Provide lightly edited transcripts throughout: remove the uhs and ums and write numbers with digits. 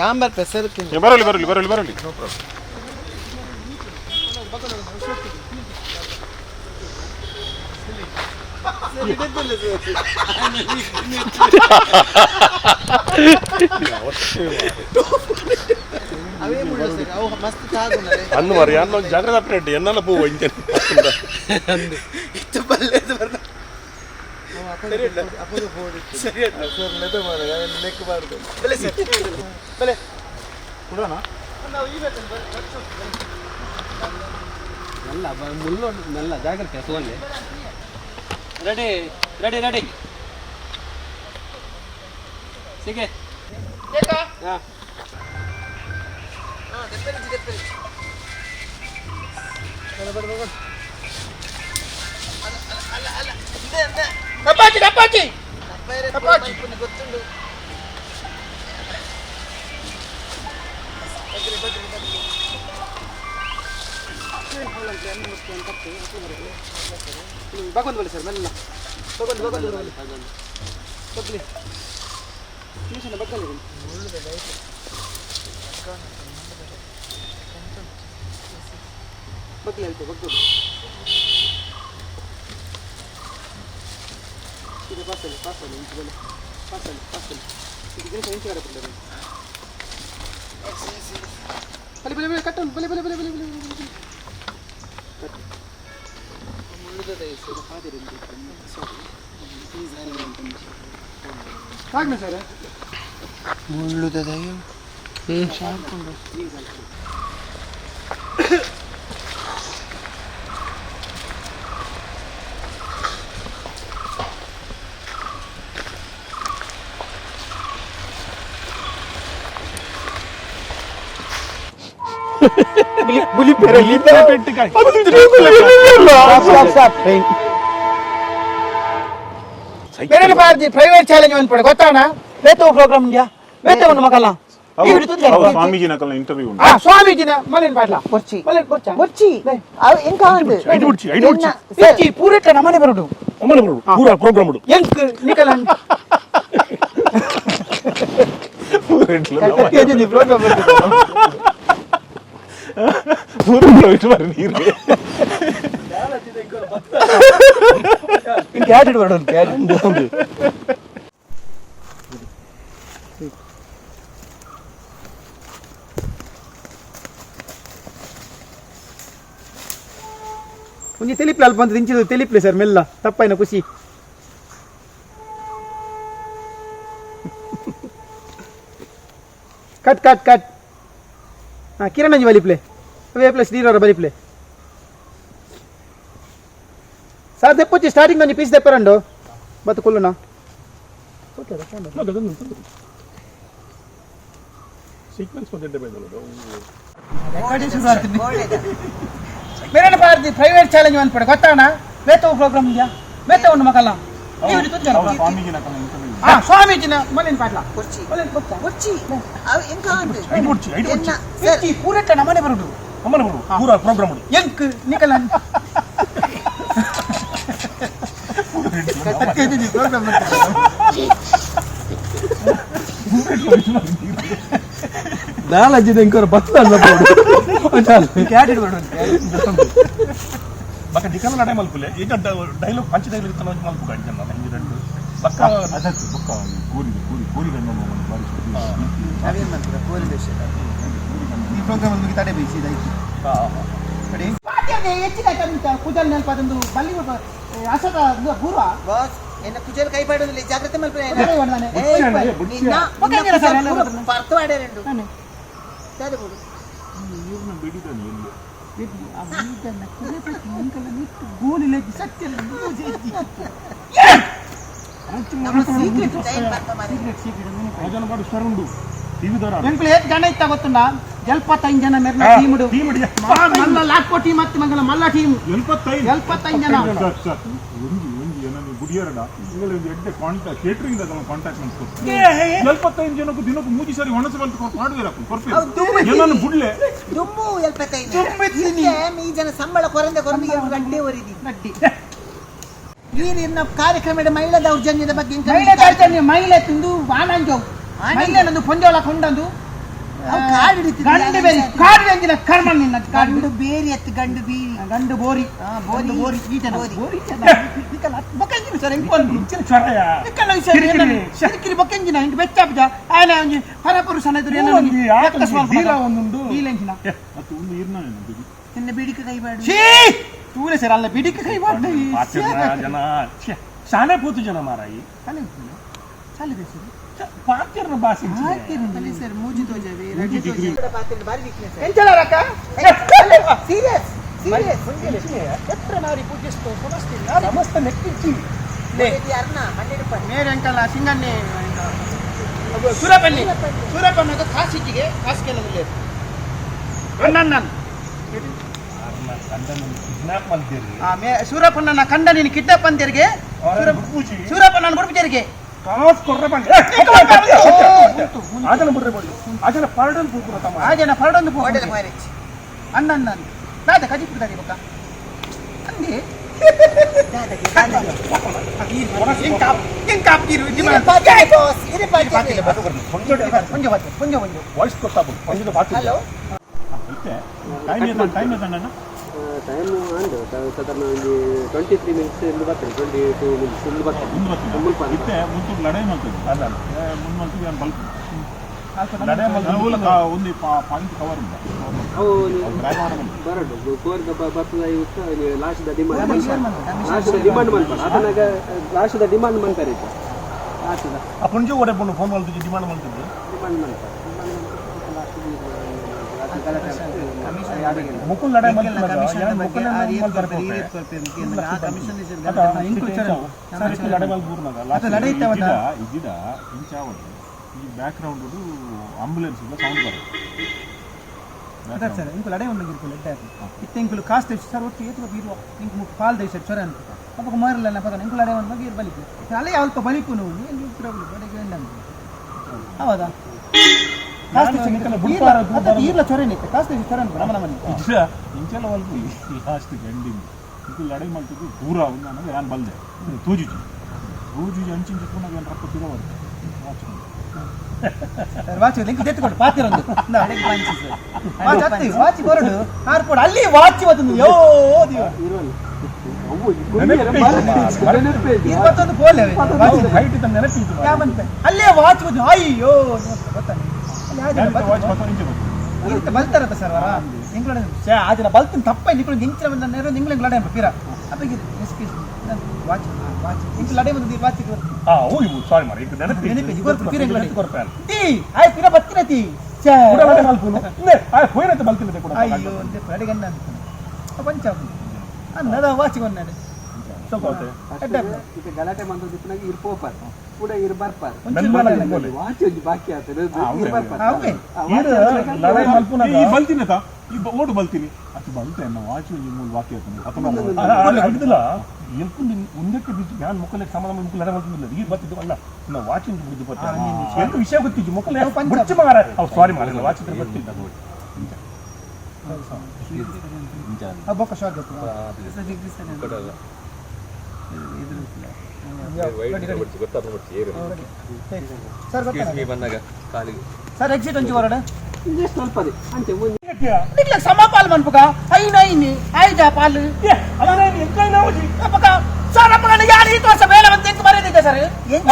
ಯಾಂಬರ್ ಪೆಸರ್ಕಿಂಗ್ ಬರಲಿ no problem. అన్ను మరి అన్న జాగ్రత్త పెట్టండి ఎన్నెల పువ్వు ఇంతే మెల్ల జాగ్రత్త ఫోన్లే. రెడీ రెడీ రెడీ ಸಿಗೆ ಗೊತ್ತುಂಡು ಬಗ್ಗೊಂದು ಬಳಿ ಸರ್ ಮೆಲ್ಲ ಬಗ್ಗೊಂದು ಬಗ್ಲಿ ಬಗ್ಗಲ್ಲಿ ಬಗ್ಲಿ ಆಯ್ತು ಬಗ್ಗೋದು ಇದು ಪಾಸಲ್ಲಿ ಇಂಚು ಬಲೆ ಪಾಸಲ್ಲಿ ಇದು ಗಿರಿಸ ಇಂಚು ಕಡೆ ಬಿಡ್ತಾರೆ ಬಲೆ ಕಟ್ಟೋನು ಬಲೆ ಕಾಗ್ನ ಸರ್ ಮುಳ್ಳುದ ದಯ ಶಾರ್ಪುಂಡು ಬುಲಿ ಪೆರ ಲಿಪರ ಪೆಟ್ಟು ಕಾಯಿ ಬೇರೆ ಬಾರ್ದಿ ಪ್ರೈವೇಟ್ ಚಾಲೆಂಜ್ ಒಂದು ಗೊತ್ತಾಣ ಬೇತೋ ಪ್ರೋಗ್ರಾಮ್ ಇಂಡಿಯಾ ಬೇತೋ ಒಂದು ಮಗಲ್ಲ ಸ್ವಾಮೀಜಿನ ಕಲ್ಲ ಇಂಟರ್ವ್ಯೂ ಉಂಟು ಸ್ವಾಮೀಜಿನ ಮಲೇನ್ ಪಾಡ್ಲ ಬರ್ಚಿ ಅದು ಎಂಕ ಆಂದು ಐದು ಬರ್ಚಿ ಪೂರೆಟ್ಟ ನಮನೆ ಬರೋಡು ಪೂರ ಪ್ರೋಗ್ರಾಮ್ ಉಂಟು ಎಂಕ್ ನಿಕಲ ಕ್ಯಾಡೆಟ್ ಬರೋದು ಒಂಜಿ ತೆಲಿಪ್ಲೆ ಅಲ್ಪ ಅಂತ ದಿಂಚಿದು ತೆಲಿಪ್ಲೆ ಸರ್ ಮೆಲ್ಲ ತಪ್ಪೈನ ಖುಷಿ ಕಟ್ ಹಾಂ ಕಿರಣಂಜಿ ಬಲಿಪ್ಲೆ ಅವೇ ಪ್ಲಸ್ ನೀರವರ ಬಲಿಪ್ಲೆ ಸಾರ್ ತೆಪ್ಪೊಚ್ಚಿ ಸ್ಟಾರ್ಟಿಂಗ್ ಒಂಜಿ ಪೀಸ್ ತೆಪ್ಪರಂಡು ಬತ್ತು ಕುಲ್ಲುನಾ ಸೀಕ್ವೆನ್ಸ್ ಬಂದಿದ್ದೆ ಬೇರೆ ಬಾರ್ದಿ ಪ್ರೈವೇಟ್ ಚಾಲೆಂಜ್ ಒಂದು ಪಡೆ ಗೊತ್ತಾಣ ಬೇತೋ ಪ್ರೋಗ್ರಾಮ್ ಇದೆಯಾ ಬೇತೋ ಒಂದು ಮಗಲ್ಲ ಸ್ವಾಮೀಜಿನ ಮಲೇನ್ ಪಾಡ್ಲ ಬರ್ಚಿ ಅದು ಎಂಕ ಆಂದು ಪೂರೆಟ್ಟ ನಮನೆ ಬರೋಡು ಪೂರ ಪ್ರೋಗ್ರಾಮ್ ಉಂಟು ಎಂಕ್ ನಿಕಲ ದಾಲಜ್ಜಿದ ಇಂಕೋರ ಬತ್ತ ಕ್ಯಾಡೆಟ್ ಬಕ್ಕ ಡಿಕಲ್ ನಡೆ ಮಲ್ಪುಲೆ ಈಗ ಡೈಲಾಗ್ ಪಂಚ ಡೈಲಾಗ್ ತನ ಮಲ್ಪು ಗಾಡಿ ಜನ ಹಿಂಗೆ రెండు ಬಕ್ಕ ಅದಕ್ಕೆ ಬಕ್ಕ ಕೂರಿ ಗಣ್ಣ ಬಾರಿ ಅವೇನ್ ಮಾಡ್ತಾರೆ ಕೋರಿ ದೇಶ ಈ ಪ್ರೋಗ್ರಾಮ್ ಅಲ್ಲಿ ತಡೆ ಬೀಸಿದಾಯ್ತು ಕಡೆ ಪಾಟ್ಯಗೆ ಹೆಚ್ಚಿನ ಕಂತ ಕುಜಲ್ ನೆನಪದಂದು ಬಾಲಿವುಡ್ ಅಸದ ಪೂರ್ವ ಬಾಸ್ ಎನ್ನ ಕುಜಲ್ ಕೈ ಪಾಡೋದಿಲ್ಲ ಜಾಗ್ರತೆ ಮಲ್ಪೆ ನಿನ್ನ ಪಕ್ಕನೆ ಸರ್ ಪರ್ತ ವಾಡೆ ರೆಂಡು ತದೆ ಬಿಡು ಇವ್ರನ್ನ ಬಿಡಿದಾನೆ ಎಲ್ಲಿ ಆ ಬಿಡಿದನ್ನ ಕುರೆಪಟ್ಟಿ ಅಂಕಲ ನಿಟ್ಟು ಗೋಲಿಲೆ ಸತ್ಯ ಸೀಕ್ರೆಟ್ ಟೈಮ್ ಬರ್ತಾ ಮಾರಿ ಸೀಕ್ರೆಟ್ ಅದನ್ನ ಮಾಡಿ ಸರೌಂಡು ಟಿವಿ ದರ ಎಂಕ್ಲೆ ಎಷ್ಟು ಜನ ಇತ್ತ ಗೊತ್ತುಂಡ 75 ಜನ ಮೇರ್ನ ಟೀಮ್ ಮಲ್ಲ ಲಾಟ್ಕೋ ಟೀಮ್ ಮತ್ತೆ ಮಂಗಲ ಮಲ್ಲ ಟೀಮ್ 75 ಜನ ಒಂದು ಏನೋ ಗುಡಿಯರಡ ನಿಮಗೆ ಒಂದು ಎಡ್ಡೆ ಕಾಂಟ್ಯಾಕ್ಟ್ ಕೇಟರಿಂಗ್ ದ ಕಾಂಟ್ಯಾಕ್ಟ್ ಮಾಡ್ಕೊಡ್ತೀನಿ 75 ಜನಕ್ಕೆ ದಿನಕ್ಕೆ 3 ಸಾರಿ ಒಣಸ ಬಂತು ಮಾಡಿದಿರ ಕೊರ್ಪಿ ಏನನ್ನು ಬುಡ್ಲೆ ದುಮ್ಮು 75 ಈ ಜನ ಸಂಬಳ ಕೊರಂದೆ ಕೊರಂದಿಗೆ ಗಂಟೆ ವರಿದಿ ನಡ್ಡಿ ನೀರಿನ ಕಾರ್ಯಕ್ರಮದ ಮಹಿಳಾ ದೌರ್ಜನ್ಯದ ಬಗ್ಗೆ ಮಹಿಳಾ ದೌರ್ಜನ್ಯ ಮಹಿಳೆ ತಿಂದು ಆನಂಜೋ ಮಹಿಳೆ ನಂದು ಪೊಂಜೋಳ ಕೊಂಡಂದು ಕಾಡು ಹಿಡಿತಿದ್ದ ಗಂಡು ಬೇರೆ ಕಾಡು ಎಂಜಿನ ಕರ್ಮ ನಿನ್ನ ಗಂಡು ಬೇರೆ ಎತ್ತು ಗಂಡು ಬೀರಿ ಗಂಡು ಬೋರಿ ಬೋರಿ. ಬೋರಿ ಈತನ ಬೋರಿ. ಬೋರಿ ಇಕಲ್ಲ ಬೊಕ್ಕಂಜಿನ ಸರ್ ಎಂಕೊಂಡು ಇಕಲ್ಲ ಸಿರಿಕಿರಿ ಬೊಕ್ಕಂಜಿನ ಇಂಗೆ ಬೆಚ್ಚಾಪಿದ ಆಯನ ಒಂಜಿ ಪರಪುರುಷನ ಎದುರು ಏನೋ ಬೀಲೆಂಜಿನ ಮತ್ತು ಒಂದು ಇರ್ನ ನಿನ್ನ ಬೇಡಿಕೆ ಕೈಬಾಡು ಛೀ ತೂಲೆ ಸರ್ ಅಲ್ಲ ಬಿಡಿಕೆ ಕೈ ಬಾರ್ದು ಜನ ಶಾಲೆ ಪೂತು ಜನ ಮಾರಾಯಿ ಚಾಲಿದೆ ಸರ್ ಪಾತ್ಯರ್ನ ಭಾಷೆ ಅಲ್ಲಿ ಸರ್ ಮೂಜಿ ತೋಜವೆ ಮೂಜಿ degree. ಬಾರಿ ವೀಕ್ನೆಸ್ ಎಂಚಲ ರಕ್ಕ ಸೀರಿಯಸ್ ಎತ್ರ ನಾರಿ ಪೂಜಿಸ್ತು ಸಮಸ್ತಿ ಸಮಸ್ತ ನೆಕ್ಕಿಚ್ಚಿ ಯಾರನ್ನ 100 ರೂಪಾಯಿ ಮೇರೆ ಅಂಕಲ್ ಸಿಂಗನ್ನೆ ಸೂರಪನ್ನ ಕಾಸಿಗೆ ಕಾಸಿಗೆ ಅಣ್ಣ ಕಿಡ್ನಾಪ್ ಮಾಡ್ತೀರಿ ಸೂರಪ್ಪನ ಕಂಡ ನೀನು ಕಿಡ್ನಾಪ್ ಅಂತಿರ್ಗೆ ಸೂರಪ್ಪನ ಗುರುಪಿಜರಿಗೆ ಕಾಸ್ ಕೊರ್ರೆ ಬಂದೆ ಆಜನ ಬಿಡ್ರೆ ಬಡಿ ಆಜನ ಪಾರ್ಡನ್ ಪೂರ್ಪುರ ತಮ್ಮ ಆಜನ ಫರ್ಡೊಂದು ಹೋಟೆಲ್ ಮ್ಯಾರೇಜ್ ಅಣ್ಣ ನಾದ ಕಜಿ ಬಿಡ್ತಾರೆ ಬಕ್ಕ ಅಂದಿ ವಾಯ್ಸ್ ಗೊತ್ತಾಗ್ಬೋದು ಒಂದು ಬಾಕಿ ಹಲೋ ಟೈಮ್ ಏತಣ್ಣ ಟೈಮ್ ಅಂದು ಸಾಧಾರಣ ಒಂದು 23 ಮಿನಿಟ್ಸ್ ಇಲ್ಲಿ ಬರ್ತದೆ 22 ಮಿನಿಟ್ಸ್ ಇಲ್ಲಿ ಬರ್ತದೆ ಇತ್ತೆ ಮುಂಚೆ ಲಡೈ ಮಾಡ್ತದೆ ಅಲ್ಲ ಮುನ್ಮಂತು ಏನು ಬಲ್ಪ್ ಲಡೈ ಮೂಲಕ ಒಂದು ಪಾಯಿಂಟ್ ಕವರ್ ಉಂಟು ಅವು ಡ್ರೈವ್ ಮಾಡಬಹುದು ಬರಡು ಕೋರ್ದ ಬರ್ತದ ಇವತ್ತು ಲಾಸ್ಟ್ದ ಡಿಮಾಂಡ್ ಮಾಡ್ತಾರೆ ಅದನ್ನಾಗ ಲಾಸ್ಟ್ದ ಡಿಮಾಂಡ್ ಮಾಡ್ತಾರೆ ಈಗ ಲಾಸ್ಟ್ದ ಆ ಪುಂಜು ಓಡೆ ಬಂದು ಫೋನ್ ಮಾಡ್ತಿದ್ದೆ ಡಿಮಾಂಡ್ ಮಾಡ್ತಿದ್ದೆ ಡಿಮಾಂಡ್ ಮಾಡ್ತಾರೆ ಮುಕುಲ್ ಲಡೈ ಮಾಡ್ತಾರೆ ಲಡೈ ಮಾಡಿ ಲಡೈ ಇದ್ದಿದ ಇಂಚಾವದು ಈ ಬ್ಯಾಕ್ ಗ್ರೌಂಡ್ ಆಂಬುಲೆನ್ಸ್ ಇಂದ ಸೌಂಡ್ ಬರುತ್ತೆ ಸರ್ ಇಂಕು ಲಡೆ ಒಂದು ಇರ್ಕೊಳ್ಳಿ ಇತ್ತೆ ಇಂಕು ಕಾಸ್ಟ್ ಸರ್ ಒಟ್ಟು ಏತು ಬೀರುವ ಇಂಕು ಪಾಲ್ ದೇಶ ಚೊರ ಅಂತ ಅಪ್ಪ ಮಾರಲ್ಲ ಪದ ಇಂಕು ಲಡೆ ಒಂದು ಗೀರ್ ಬಲಿಪು ಅಲ್ಲೇ ಅಲ್ಪ ಬಲಿಪು ನೀವು ಎಂದು ಪ್ರಾಬ್ಲಮ್ ಬಡೆಗೆ ಎಂಡ ಹೌದಾ ಈರ್ಲ ಚೊರೆನೆ ಕಾಸ್ಟ್ ಚೊರ ಅಂತ ನಮ್ಮ ಮನೆ ಇಂಚೆಲ್ಲ ಒಂದು ಲಾಸ್ಟ್ ಗಂಡಿಂಗ್ ಇದು ಲಡೈ ಮಾಡ್ತಿದ್ದು ದೂರ ಒಂದು ನನಗೆ ನಾನು ಬಲ್ದೆ ತೂಜುಜಿ ಅಂಚಿನ ಚಿಕ್ಕನಾಗ ಏನು ರೊಕ್ಕ ತಿರೋದು ವಾಚ್ ಲಿಂಕ್ ತೆತ್ತುಕೊಂಡು ಪಾತಿರೊಂದು ವಾಚ್ ಬರಡು ಹಾರ್ಪೋಡು ಅಲ್ಲಿ ವಾಚ್ ಇವತ್ತು ಯೋ ಇವತ್ತೊಂದು ಪೋಲ್ ಹೈಟ್ ಇತ್ತ ನೆನಪಿತ್ತು ಅಲ್ಲೇ ವಾಚ್ ಬಂದು ಅಯ್ಯೋ ಗೊತ್ತಾನೆ ಬಲ್ತಾರತ್ತ ಸರ್ ಅವರ ಇಂಗ್ಲೆಂಡ್ ಆದಿನ ಬಲ್ತಿನ ತಪ್ಪ ನಿಂಗಳು ಇಂಚಿನ ಬಂದ ನೇರ ಇಂಗ್ಲೆಂಡ್ ಲಡೆ ಪೀರ ಅಪ್ಪಿಗೆ ವಾಚ್ ವಾಚ್ ಇಂಚು ಲಡೆ ಬಂದು ವಾಚ್ ಸಾರಿ ಮಾರ ಈಗ ನೆನಪಿ ಆಯ್ ಪೀರ ಬತ್ತಿನತಿ ಮಲ್ಪುನು ಹೋಯ್ನಂತ ಬಲ್ತಿನತೆ ಕೂಡ ಅಯ್ಯೋ ಅಂತೆ ಲಡೆಗನ್ನ ಪಂಚ ಅನ್ನದ ವಾಚ್ ಕೊನ್ನಾಡೆ ಈಗ ಗಲಾಟೆ ಮಂದಿಪ್ಪನಾಗ ಇರ್ಪೋಪಾರ್ ಕೂಡ ಇರ್ಬಾರ್ಪಾರ್ ವಾಚ್ ಒಂಜಿ ಬಾಕಿ ಆಗ್ತದೆ ಬಲ್ತಿನತ ಈ ಓಡು ಬಲ್ತೀನಿ ಅದು ಬಲ್ತೆ ವಾಚ್ ಮೂಲ ವಾಕ್ಯ ಹಿಡಿದಿಲ್ಲ ಎಲ್ಕೊಂಡು ಮುಂದಕ್ಕೆ ಬಿದ್ದು ನಾನು ಮುಕ್ಕಲೆ ಸಮಾನ ಮುಕ್ಕಲು ಲಡ ಮಾಡ್ತಿಲ್ಲ ಈಗ ಬರ್ತಿದ್ದು ಅಲ್ಲ ನಾವು ವಾಚ್ ಅಂತ ಬಿದ್ದು ಬರ್ತಾರೆ ಎಷ್ಟು ವಿಷಯ ಗೊತ್ತಿದ್ದು ಮುಕ್ಕಲೆ ಬುಚ್ಚ ಮಾರ ಸಾರಿ ಮಾಡಿಲ್ಲ ವಾಚ್ ಇದ್ರೆ ಬರ್ತಿದ್ದ ಬೊಕ್ಕ ಶಾಕ್ ಸರ್ ಎಕ್ಸಿಟ್ ಒಂಚು ಹೊರಡ ಸ್ವಲ್ಪ ಅಂಚೆ ನಿಕ್ಲ ಸಮಪಾಲ್ ಮನ್ಪುಗ ಐನ ಐನಿ ಐದ ಪಾಲು ಸರ್ ಅಪ್ಪನ ಯಾರು ಈ ವರ್ಷ ಬೇಲೆ ಬಂದು ಎಂತ ಮರ್ಯಾದಿದೆ ಸರ್ ಎಂತ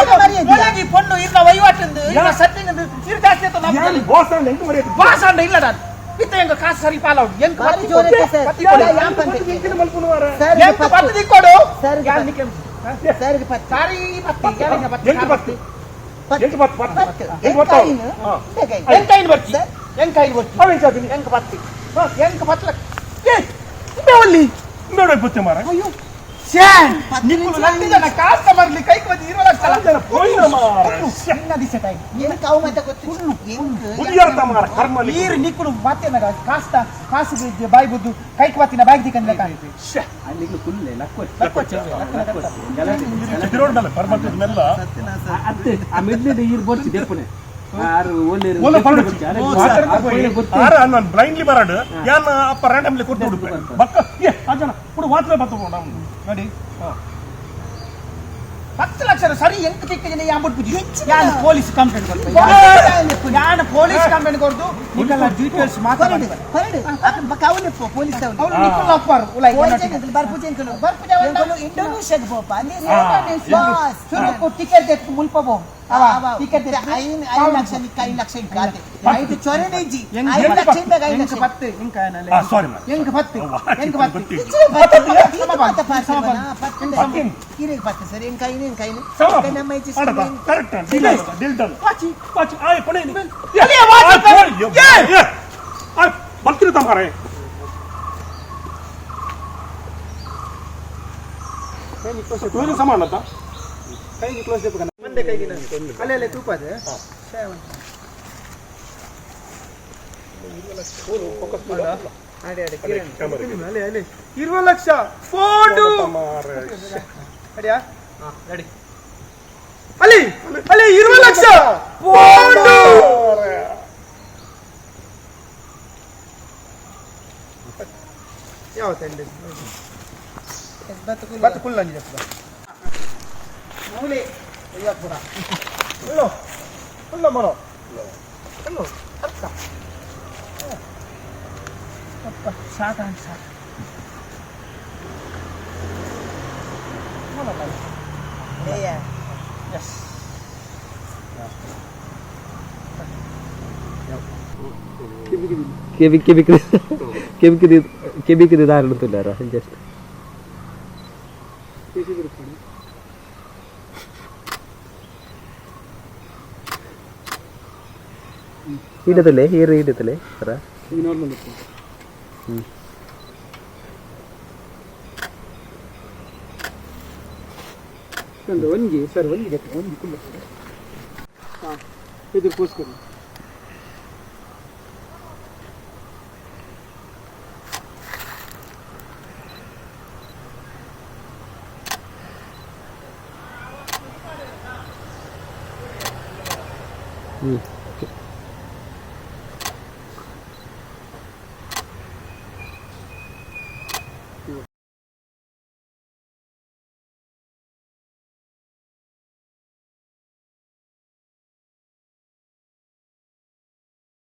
ಪೊಣ್ಣು ಇರ್ನ ವಹಿವಾಟಿಂದು ಸಟ್ಟಿಂಗ್ ಇರು ಜಾಸ್ತಿ ಆಯ್ತು ನಮ್ಮ ಭಾಷಣ ಇಲ್ಲ ನಾನು ಇತ್ತ ಎಂಗ ಕಾಸು ಸರಿ ಪಾಲೌಡ್ ಎಂಕ ಬಾರಿ ಜೋರಕ್ಕೆ ಸರ್ ಎಂಕ ಪತ್ತು ದಿಕ್ಕೋಡು ಸರ್ ಯಾರು ನಿಕ್ಕೆ ಸರ್ ಪತ್ತು ಸಾರಿ ಪತ್ತಿ ಯಾರಿನ ಪತ್ತಿ ಎಂಕೈನ್ ಬರ್ತಿ ಎಂಕೈನ್ ಬರ್ತಿ ಎಂಕ ಪತ್ತಿ ಎಂಕ ಪತ್ಲ ಒಲ್ಲಿ ನೋಡ ಬುಚ್ಚ ಮಾರ ಅಯ್ಯೋ ಶ್ಯಾನ್ ನಿಕ್ಕಳು ಲಟ್ಟಿದನ ಕಾಸ್ತ ಬರ್ಲಿ ಕೈ ಕೊತ್ತಿ ಇರೋಲ್ಲ ನಿನ್ನ ದಿಸ ಟೈಮ್ ಏನು ಕಾವು ಮತ್ತೆ ಗೊತ್ತು ಹುಡುಗಿಯರ್ತ ಮಾರ ಕರ್ಮ ನೀರು ನಿಕ್ಕಳು ಮತ್ತೆ ಕಾಸ್ತ ಕಾಸಿಗೆ ಬಾಯಿ ಬುದ್ದು ಕೈ ಕೊತ್ತಿನ ಬ್ಯಾಗ್ ದಿಕ್ಕಂದ್ರೆ ಕಾಣಿತು ಅಲ್ಲಿಗೆ ಫುಲ್ಲೆ ತಿರೋಡ್ದಲ್ಲ ಪರ್ಮಂತದ ಮೆಲ್ಲ ಅತ್ತೆ ಆ ಮೆದ್ಲೆದ ಈರ್ ಬೋರ್ಚಿ ದೆಪ್ಪನೆ ಆರು ಓಲ ಪರ್ಮಂತ ಆರ ನಾನು ಬ್ಲೈಂಡ್ಲಿ ಬರಾಡು ಯಾನ್ ಅಪ್ಪ ರ್ಯಾಂಡಮ್ಲಿ ಕೊಟ್ಟು ಬಿಡುತ್ತೆ ಬಕ್ಕ ಏ ಆ ಜನ ಕೂಡ ವಾತ್ರ ಬತ್ತ ನಾವು ನೋಡಿ 10 ಲಕ್ಷ ಸರಿ ಎಂತ ತಿಕ್ಕಿದ್ರೆ ಯಾಂಬಿಟ್ಟು ಪೂಜಿ ಯಾನ್ ಪೊಲೀಸ್ ಕಂಪ್ಲೇಂಟ್ ಕೊಡ್ತು ಯಾನ್ ಪೊಲೀಸ್ ಕಂಪ್ಲೇಂಟ್ ಕೊಡ್ತು ನಿಕಲ್ಲ ಡೀಟೇಲ್ಸ್ ಮಾತಾಡಿ ಹೊರಡು ಕವಲೆ ಪೊಲೀಸ್ ಅವ್ರು ನಿಕಲ್ಲ ಅಪ್ಪರು ಉಲೈ ಬರ್ಪೂಜೆ ಇಂಡೋನೇಷ್ಯಾಗೆ ಪೋಪ ಅಲ್ಲಿ ಸುರುಕು ಟಿಕೆಟ್ ತೆತ್ತು ಮುಲ್ಪಬೋ ಟಿಕೆಟ್ 5 ಲಕ್ಷ ನಿಕ್ಕ 5 ಲಕ್ಷ ಇಂಕ ಅದೇ ಐದು ಚೊರಣೆಜಿ 5 ಲಕ್ಷ ಇಂದ 5 ಲಕ್ಷ 10 ಇಂಕ ನಲೆ ಸಾರಿ ಎಂಕ 10 ಎಂಕ 10 ಕಿರಿಗೆ 10 ಸರಿ ಇಂಕ ಇನೆ ನಮ್ಮ ಇಚ್ಚಿ ಕರೆಕ್ಟ್ ಡೀಲ್ ಡನ್ ಪಾಚಿ ಆಯ್ ಪಡೆ ಅಲೆ ವಾಚಿ ಆಯ್ ಬರ್ತೀರ ತಮಾರೆ ಏನು ಸಮಾನ ಅಂತ ಕೈಗೆ ಕ್ಲೋಸ್ ಬೇಕು ಮಂದೆ ಕೈಗೆ ಅಲೆ ಅಲೆ ತೂಪದೆ ಫೋಕಸ್ ಅಡೆ ಅಡೆ ಅಲೆ ಅಲೆ 20 ಲಕ್ಷ ಫೋಟೋ ಅಡಿಯಾ ರೆಡಿ ಅಲ್ಲಿ ಅಲ್ಲಿ 20 ಲಕ್ಷ ಫೋಟೋ ಯಾವ ತಂದೆ ಬತ್ತು ಕುಲ್ಲ ಅಂಜಿದೆ ಮೂಲೆ ಅಯ್ಯಪ್ಪುರ ಎಲ್ಲೋ ಕುಲ್ಲ ಮರೋ ಎಲ್ಲೋ ಅರ್ಥ ಅಪ್ಪ ಸಾಕ ಸಾಕ ಎಸ್ ಕೆಬಿಕ್ಕಿದ ದಾರಿಡುತ್ತಿಲ್ಲ ಜಸ್ಟ್ ಹಿಡಿತಲೆ ಹೀರು ಹಿಡಿತಲೆ ಸರ ನಾರ್ಮಲ್ ಒಂಗಿ ಸರ್ ಒಂಗಿ ಒಂಗಿ ಕುಲ್ಲ ಹಾಂ ಇದು ಪೋಸ್ಕರ್ ಹ್ಞೂ